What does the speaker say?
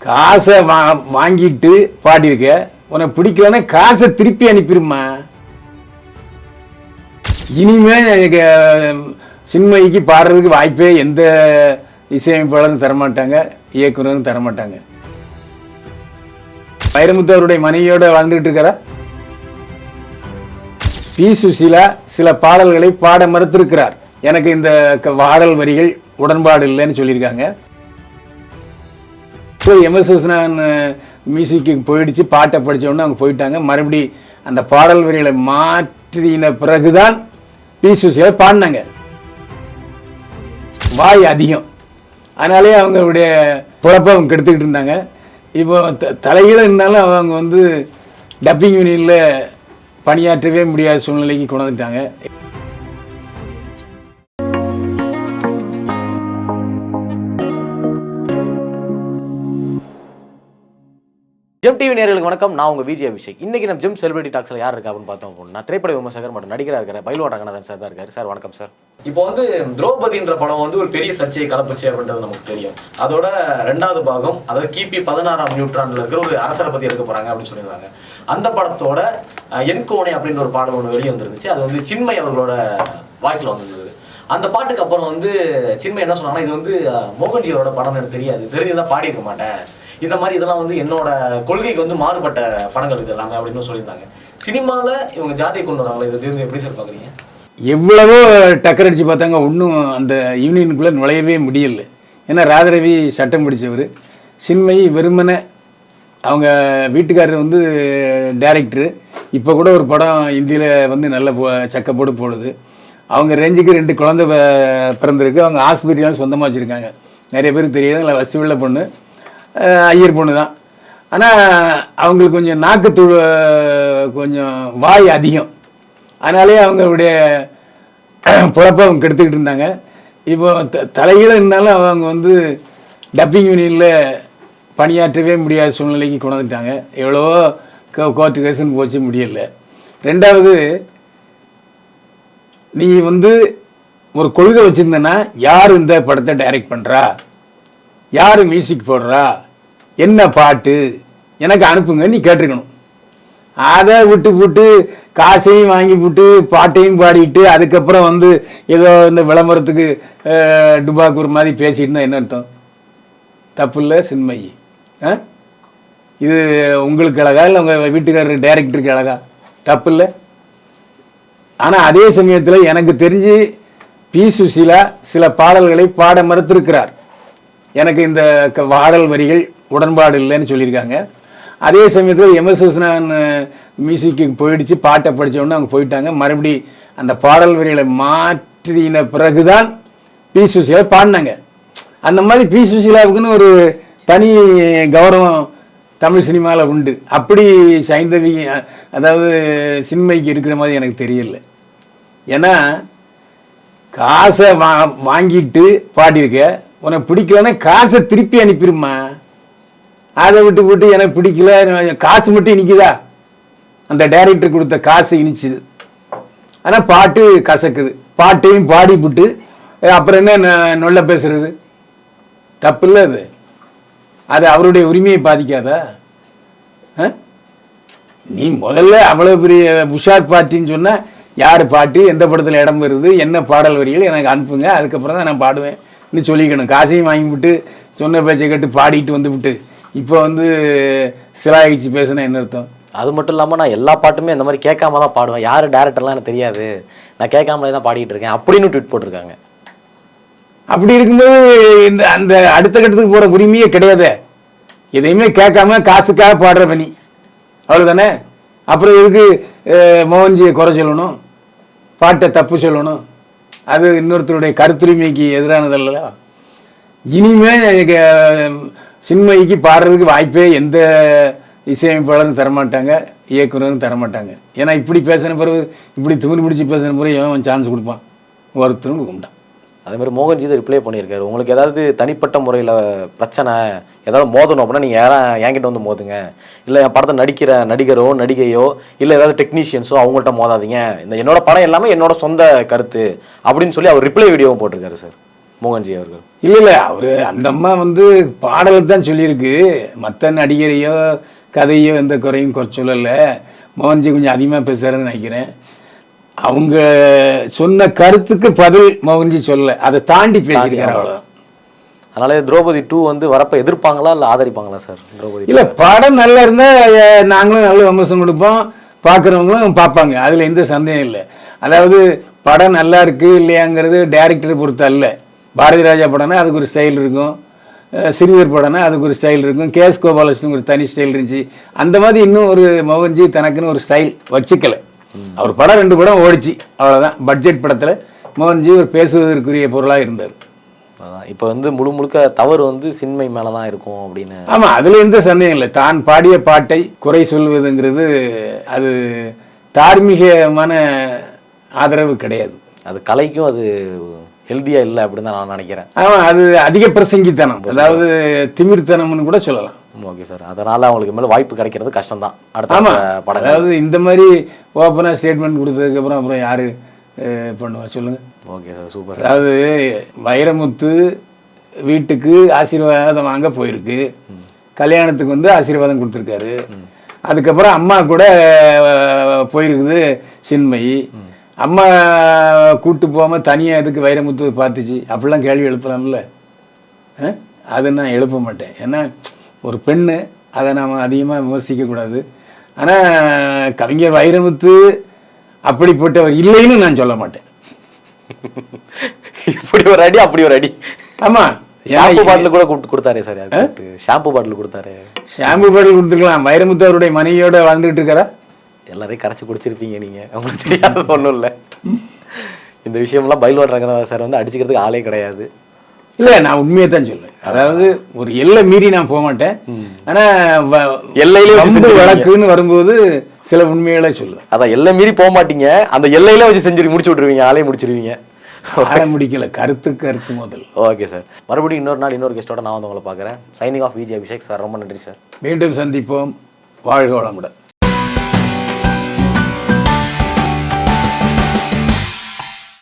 காசை வாங்கிட்டு பாடியிருக்க, உனக்கு பிடிக்கலன்னா காசை திருப்பி அனுப்பிடுமா. இனிமே எனக்கு சின்மயிக்கு பாடுறதுக்கு வாய்ப்பே எந்த இசையமைப்பாளரும் தரமாட்டாங்க, இயக்குனரும் தரமாட்டாங்க. வைரமுத்து அவருடைய மனைவியோட வாழ்ந்துகிட்டு இருக்கிறா. பி. சுசீலா சில பாடல்களை பாட மறுத்திருக்கிறார். எனக்கு இந்த பாடல் வரிகள் உடன்பாடு இல்லைன்னு சொல்லியிருக்காங்க. எம்.எஸ். விஸ்வநாதன் மியூசிக்கு போயிடுச்சு, பாட்டை படித்த உடனே அவங்க போயிட்டாங்க. மறுபடி அந்த பாடல் வரிகளை மாற்றின பிறகுதான் பி. சுசீலா பாடினாங்க. வாய் அதிகம், அதனாலே அவங்களுடைய குழப்பம் கெடுத்துக்கிட்டு இருந்தாங்க. இப்போ தலைகீழ இருந்தாலும் அவங்க வந்து டப்பிங் யூனியனில் பணியாற்றவே முடியாத சூழ்நிலைக்கு கொண்டு வந்துட்டாங்க. ஜெம் டிவி நேயர்களுக்கு வணக்கம். நான் உங்க விஜய் அபிஷேக். இன்னைக்கு நம்ம ஜெம் செலிபிரிட்டி டாக்ஸ்ல யார் இருக்கா அப்படின்னு பார்த்தோம் அப்படின்னா, திரைப்பட விமர்சகர் மற்றும் நடிகராக இருக்கிற பைல்வான் ரங்கநாதன் சார் தான் இருக்காரு. சார் வணக்கம் சார். இப்போ வந்து திரௌபதின்ற படம் வந்து ஒரு பெரிய சர்ச்சையை கலப்புச்சு அப்படின்றது நமக்கு தெரியும். அதோட 2வது பாகம், அதாவது கிபி 16ஆம் நூற்றாண்டுல இருக்கிற ஒரு அரசரை பத்தி எடுக்க போறாங்க அப்படின்னு சொல்லியிருந்தாங்க. அந்த படத்தோட என்கோனே அப்படின்ற ஒரு பாடல் ஒன்று வெளியே வந்துருந்துச்சு. அது வந்து சின்மய் அவர்களோட வாய்ஸ்ல வந்திருந்தது. அந்த பாட்டுக்கு அப்புறம் வந்து சின்மய் என்ன சொன்னாங்கன்னா, இது வந்து மோகன்ஜியோட படம் எனக்கு தெரியாது, தெரிஞ்சுதான் பாடியிருக்க மாட்டேன், இந்த மாதிரி இதெல்லாம் வந்து என்னோட கொள்கைக்கு வந்து மாறுபட்ட படங்கள் இது எல்லாமே அப்படின்னு சொல்லியிருந்தாங்க. சினிமாவில் இவங்க ஜாதியை கொண்டு வராங்களா, இது தெரிஞ்சு எப்படி சார் பார்க்குறீங்க? எவ்வளவோ டக்கர் அடிச்சு பார்த்தாங்க, ஒன்றும் அந்த யூனியனுக்குள்ளே நுழையவே முடியல. ஏன்னா ராதரவி சட்டம் பிடிச்சவர், சின்மயி வெறுமனை அவங்க வீட்டுக்காரர் வந்து டைரக்டரு. இப்போ கூட ஒரு படம் இந்தியில் வந்து நல்ல சக்கப்போடு போடுது. அவங்க ரேஞ்சுக்கு 2 குழந்தை பிறந்திருக்கு. அவங்க ஆஸ்பத்திரியாலும் சொந்தமாக வச்சுருக்காங்க. நிறைய பேருக்கு தெரியாது, இல்லை வசதி உள்ள பொண்ணு, ஐயர் பொண்ணு தான். ஆனால் அவங்களுக்கு கொஞ்சம் நாக்குத்தூள், கொஞ்சம் வாய் அதிகம், அதனாலே அவங்களுடைய குழப்பம் கெடுத்துக்கிட்டு இருந்தாங்க. இப்போ தலைகீழ இருந்தாலும் அவங்க வந்து டப்பிங் யூனியனில் பணியாற்றவே முடியாத சூழ்நிலைக்கு கொண்டு வந்துட்டாங்க. எவ்வளவோ கோர்ட்டு கேஸுன்னு போச்சு, முடியலை. 2வது, நீ வந்து ஒரு கொள்கை வச்சுருந்தேன்னா, யார் இந்த படத்தை டைரக்ட் பண்ணுறா, யார் மியூசிக் போடுறா, என்ன பாட்டு எனக்கு அனுப்புங்க நீ கேட்டிருக்கணும். அதை விட்டு காசையும் வாங்கி போட்டு பாட்டையும் பாடிட்டு அதுக்கப்புறம் வந்து ஏதோ இந்த விளம்பரத்துக்கு டுபாக்கூர் மாதிரி பேசிட்டு இருந்தால் என்ன அர்த்தம்? தப்பு இல்லை சின்மயி? இது உங்களுக்கு அழகா இல்லை உங்கள் வீட்டுக்காரர் டைரக்டருக்கு அழகா? தப்பு இல்லை. ஆனால் அதே சமயத்தில் எனக்கு தெரிஞ்சு பி. சுசீலா சில பாடல்களை பாட மறுத்திருக்கிறார். எனக்கு இந்த பாடல் வரிகள் உடன்பாடு இல்லைன்னு சொல்லியிருக்காங்க. அதே சமயத்தில் எம்.எஸ். விஸ்வநாதன் மியூசிக்கு போயிடுச்சு, பாட்டை படித்த உடனே அவங்க போயிட்டாங்க. மறுபடி அந்த பாடல் வரிகளை மாற்றின பிறகுதான் பி. சுசீலா பாடினாங்க. அந்த மாதிரி பி. சுசீலாவுக்குன்னு ஒரு தனி கௌரவம் தமிழ் சினிமாவில் உண்டு. அப்படி சைந்தவி, அதாவது சின்மயிக்கு இருக்கிற மாதிரி எனக்கு தெரியல. ஏன்னா காசை வாங்கிட்டு பாடியிருக்க, உனக்கு பிடிக்கலன்னா காசை திருப்பி அனுப்பிடுமா. அதை விட்டு எனக்கு பிடிக்கல, காசு மட்டும் இனிக்குதா? அந்த டைரக்டர் கொடுத்த காசு இனிச்சுது, ஆனால் பாட்டு கசக்குது. பாட்டையும் பாடிவிட்டு அப்புறம் என்ன நொல்ல பேசுறது? தப்பு இல்லை அது. அது அவருடைய உரிமையை பாதிக்காதா? நீ முதல்ல அவ்வளோ பெரிய உஷார் பாட்டின்னு சொன்னால், யார் பாட்டு, எந்த படத்தில் இடம் வருது, என்ன பாடல் வரிகள் எனக்கு அனுப்புங்க, அதுக்கப்புறம் தான் நான் பாடுவேன் இன்னும் சொல்லிக்கணும். காசையும் வாங்கிவிட்டு சொன்ன பேச்சை கேட்டு பாடிட்டு வந்துவிட்டு இப்போ வந்து சிலாயிச்சு பேசுனா என்ன அர்த்தம்? அது மட்டும் இல்லாமல் நான் எல்லா பாட்டுமே இந்த மாதிரி கேட்காம தான் பாடுவேன், யார் டேரக்டர்லாம் எனக்கு தெரியாது, நான் கேட்காமலே தான் பாடிட்டு இருக்கேன் அப்படின்னு ட்வீட் போட்டிருக்காங்க. அப்படி இருக்கும்போது இந்த அந்த அடுத்த கட்டத்துக்கு போகிற உரிமையே கிடையாது. எதையுமே கேட்காம காசுக்காக பாடுற பணி, அவ்வளோதானே. அப்புறம் எதுக்கு மோகன்ஜியை குறை சொல்லணும், பாட்டை தப்பு சொல்லணும்? அது இன்னொருத்தருடைய கருத்துரிமைக்கு எதிரானதல்ல. இனிமே சின்மயிக்கு பாடுறதுக்கு வாய்ப்பே எந்த இசையமைப்பாளரும் தரமாட்டாங்க, இயக்குனரும் தரமாட்டாங்க. ஏன்னா இப்படி பேசின பிறகு, இப்படி திமிரு பிடிச்சி பேசின பிறகு எவன் சான்ஸ் கொடுப்பான்? ஒருத்தரும் கொடுக்க மாட்டான். அதே மாதிரி மோகன்ஜி தான் ரிப்ளை பண்ணியிருக்காரு, உங்களுக்கு ஏதாவது தனிப்பட்ட முறையில் பிரச்சனை, ஏதாவது மோதணும் அப்படின்னா நீங்கள் யாரும் என்கிட்ட வந்து மோதுங்க, இல்லை என் படத்தை நடிக்கிற நடிகரோ நடிகையோ இல்லை ஏதாவது டெக்னீஷியன்ஸோ அவங்கள்ட்ட மோதாதீங்க, இந்த என்னோட படம் எல்லாமே என்னோட சொந்த கருத்து அப்படின்னு சொல்லி அவர் ரிப்ளை வீடியோவும் போட்டிருக்காரு சார். மோகன்ஜி அவர்கள். இல்லை அவரு அந்த அம்மா வந்து பாடலுக்கு தான் சொல்லியிருக்கு, மற்ற நடிகரையோ கதையோ எந்த குறையும் குறை சொல்லலை. மோகன்ஜி கொஞ்சம் அதிகமாக பேசுறாருன்னு நினைக்கிறேன். அவங்க சொன்ன கருத்துக்கு பதில் மோகன்ஜி சொல்லலை, அதை தாண்டி பேசியிருக்காரு அவ்வளோதான். அதனால திரௌபதி 2 வந்து வரப்ப எதிர்ப்பாங்களா இல்லை ஆதரிப்பாங்களா சார் திரௌபதி? இல்லை படம் நல்லா இருந்தால் நாங்களும் நல்ல விமர்சனம் கொடுப்போம், பார்க்குறவங்களும் பார்ப்பாங்க, அதில் எந்த சந்தேகம் இல்லை. அதாவது படம் நல்லா இருக்கு இல்லையாங்கிறது டைரக்டரை பொறுத்த அல்ல. பாரதி ராஜா படம்னா அதுக்கு ஒரு ஸ்டைல் இருக்கும், சிறுவர் படம்னா அதுக்கு ஒரு ஸ்டைல் இருக்கும், கேஎஸ் கோபாலகிருஷ்ணன் ஒரு தனி ஸ்டைல் இருந்துச்சு. அந்த மாதிரி இன்னும் ஒரு மோகன்ஜி தனக்குன்னு ஒரு ஸ்டைல் வச்சுக்கலை. அவர் படம் 2 படம் ஓடிச்சு அவ்வளோதான். பட்ஜெட் படத்தில் மோகன்ஜி ஒரு பேசுவதற்குரிய பொருளாக இருந்தார். அதான் இப்போ வந்து முழுக்க தவறு வந்து சின்மை மேலே தான் இருக்கும் அப்படின்னு. ஆமாம், அதில் எந்த சந்தேகம் இல்லை. தான் பாடிய பாட்டை குறை சொல்வதுங்கிறது அது தார்மீகமான ஆதரவு கிடையாது. அது கலைக்கும் அது ஹெல்தியா இல்லை அப்படின்னு தான் நான் நினைக்கிறேன். ஆமாம், அது அதிக பிரசங்கித்தனம், அதாவது திமிர்த்தனம்னு கூட சொல்லலாம். ஓகே சார், அதனால அவங்களுக்கு மேலே வாய்ப்பு கிடைக்கிறது கஷ்டம் தான் அடுத்த படம். அதாவது இந்த மாதிரி ஓப்பனாக ஸ்டேட்மெண்ட் கொடுத்ததுக்கப்புறம் அப்புறம் யாரு பண்ணுவா சொல்லுங்க. Okay sir, super. அதாவது வைரமுத்து வீட்டுக்கு ஆசீர்வாதம் வாங்க போயிருக்கு, கல்யாணத்துக்கு வந்து ஆசீர்வாதம் கொடுத்துருக்காரு. அதுக்கப்புறம் அம்மா கூட போயிருக்குது சின்மயி. அம்மா கூட்டு போகாமல் தனியாக எதுக்கு வைரமுத்து பார்த்துச்சு அப்படிலாம் கேள்வி எழுப்பலாம்ல. அதை நான் எழுப்ப மாட்டேன், ஏன்னா ஒரு பெண்ணு, அதை நாம் அதிகமாக விமர்சிக்கக்கூடாது. ஆனால் கவிஞர் வைரமுத்து அப்படிப்பட்டவர் இல்லைன்னு நான் சொல்ல மாட்டேன். இப்படி ஒரு அடி அப்படி ஒரு அடி. ஆமாம், ஷாம்பு பாட்டில் கூட கொடுத்தாரே சார், ஷாம்பு பாட்டில் கொடுத்தாரு. ஷாம்பு பாட்டில் கொடுத்துருக்கலாம். வைரமுத்து அவருடைய மனைவியோட வாழ்ந்துட்டு இருக்காரா? எல்லாரையும் கரைச்சி குடிச்சிருப்பீங்க நீங்கள், உங்களுக்கு தெரியாது ஒன்றும் இல்லை. இந்த விஷயம்லாம் பயில்வான் ரங்கநாதன் சார் வந்து அடிச்சுக்கிறதுக்கு ஆளே கிடையாது. இல்லை, நான் உண்மையை தான் சொல்லுவேன். அதாவது ஒரு எல்லை மீறி நான் போக மாட்டேன், ஆனால் எல்லையிலே வழக்குன்னு வரும்போது சில உண்மைகளை சொல்லுவேன். அதான் எல்லை மீறி போக மாட்டீங்க, அந்த எல்லையில வச்சு செஞ்சு முடிச்சு விட்டுருவீங்க, ஆளே முடிச்சிருவீங்க. ஆளை முடிக்கல, கருத்து முதல். ஓகே சார், மறுபடியும் இன்னொரு நாள் இன்னொரு கெஸ்ட்டோட நான் வந்து உங்களை பார்க்குறேன். Signing off Vijay Abhishek sir, ரொம்ப நன்றி சார். மீண்டும் சந்திப்போம். வாழ்க வளமுடன்.